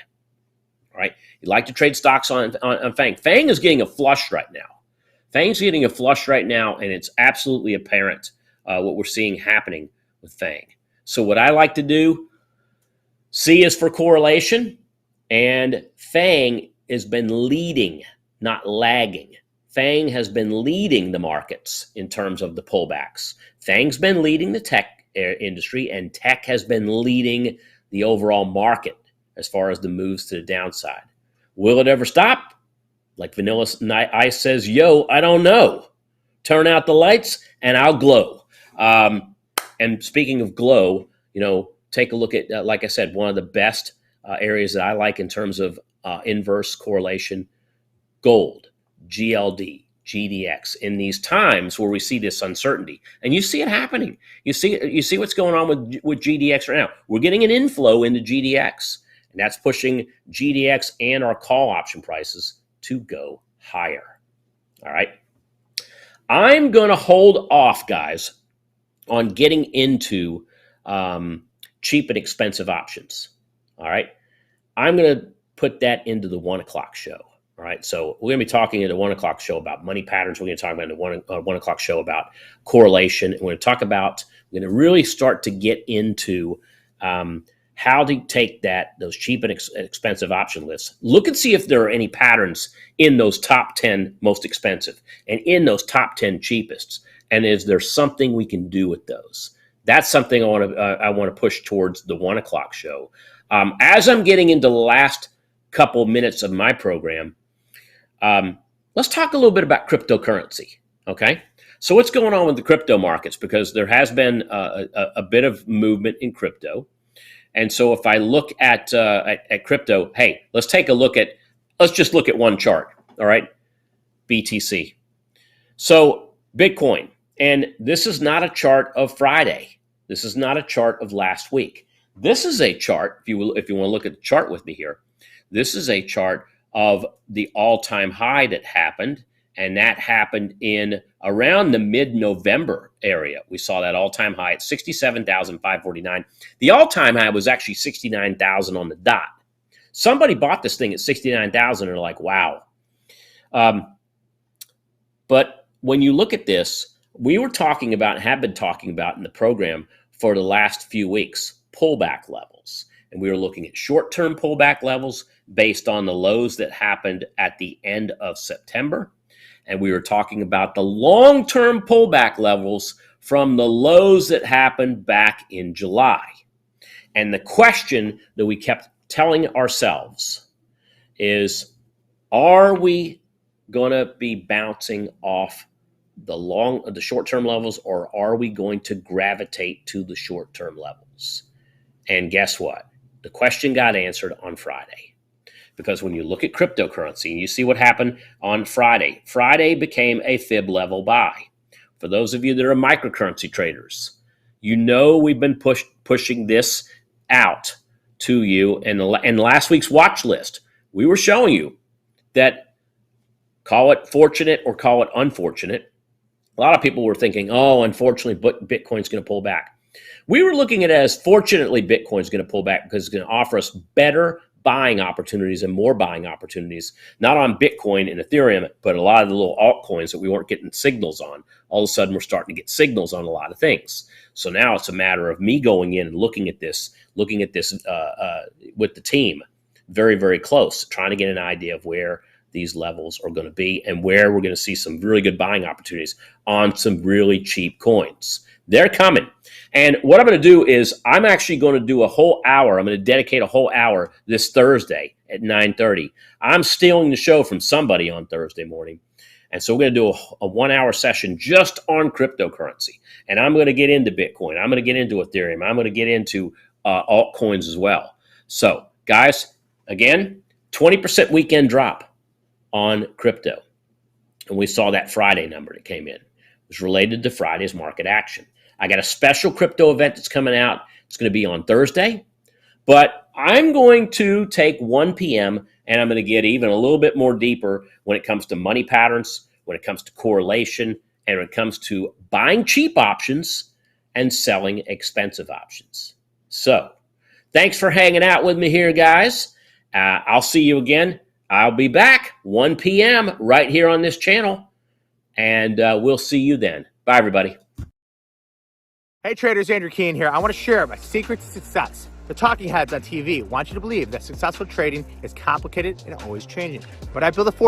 right? You like to trade stocks on FAANG. FAANG is getting a flush right now. FAANG's getting a flush right now, and it's absolutely apparent what we're seeing happening with FAANG. So what I like to do, C is for correlation, and FAANG has been leading, not lagging. FAANG has been leading the markets in terms of the pullbacks. FAANG's been leading the tech industry, and tech has been leading the overall market as far as the moves to the downside. Will it ever stop? Like Vanilla Ice says, yo, I don't know. Turn out the lights and I'll glow. And speaking of glow, take a look at, like I said, one of the best areas that I like in terms of inverse correlation, gold, GLD, GDX, in these times where we see this uncertainty. And you see it happening. You see what's going on with GDX right now. We're getting an inflow into GDX, and that's pushing GDX and our call option prices to go higher. All right. I'm going to hold off, guys, on getting into cheap and expensive options. All right. I'm going to put that into the 1 o'clock show. All right. So we're going to be talking in the 1 o'clock show about money patterns. We're going to talk about in the 1 o'clock show about correlation. And we're going to really start to get into how to take those cheap and expensive option lists. Look and see if there are any patterns in those top 10 most expensive and in those top 10 cheapest. And is there something we can do with those? That's something I want to push towards the 1 o'clock show. As I'm getting into the last couple minutes of my program, let's talk a little bit about cryptocurrency. Okay. So what's going on with the crypto markets? Because there has been a bit of movement in crypto. And so if I look at crypto, hey, let's just look at one chart. All right. BTC. So Bitcoin, and this is not a chart of Friday. This is not a chart of last week. This is a chart, if you want to look at the chart with me here, this is a chart of the all-time high that happened, and that happened in around the mid-November area. We saw that all-time high at 67,549. The all-time high was actually 69,000 on the dot. Somebody bought this thing at 69,000 and they're like, wow. But when you look at this, we were talking about, have been talking about in the program for the last few weeks, pullback levels. And we were looking at short-term pullback levels based on the lows that happened at the end of September. And we were talking about the long-term pullback levels from the lows that happened back in July. And the question that we kept telling ourselves is, are we going to be bouncing off the short-term levels, or are we going to gravitate to the short-term levels? And guess what? The question got answered on Friday. Because when you look at cryptocurrency and you see what happened on Friday, Friday became a fib level buy. For those of you that are microcurrency traders, we've been pushing this out to you. And last week's watch list, we were showing you that, call it fortunate or call it unfortunate. A lot of people were thinking, oh, unfortunately, Bitcoin's going to pull back. We were looking at it as, fortunately, Bitcoin's going to pull back because it's going to offer us better buying opportunities and more buying opportunities, not on Bitcoin and Ethereum, but a lot of the little altcoins that we weren't getting signals on. All of a sudden, we're starting to get signals on a lot of things. So now it's a matter of me going in and looking at this with the team very, very close, trying to get an idea of where these levels are going to be and where we're going to see some really good buying opportunities on some really cheap coins. They're coming. And what I'm going to do is I'm actually going to do a whole hour. I'm going to dedicate a whole hour this Thursday at 9:30. I'm stealing the show from somebody on Thursday morning. And so we're going to do a 1 hour session just on cryptocurrency. And I'm going to get into Bitcoin. I'm going to get into Ethereum. I'm going to get into altcoins as well. So guys, again, 20% weekend drop on crypto. And we saw that Friday number that came in. It was related to Friday's market action. I got a special crypto event that's coming out. It's going to be on Thursday. But I'm going to take 1 p.m. And I'm going to get even a little bit more deeper when it comes to money patterns, when it comes to correlation, and when it comes to buying cheap options and selling expensive options. So thanks for hanging out with me here, guys. I'll see you again. I'll be back 1 p.m. right here on this channel, and we'll see you then. Bye, everybody. Hey traders, Andrew Keen here. I want to share my secret to success. The talking heads on TV want you to believe that successful trading is complicated and always changing. But I built a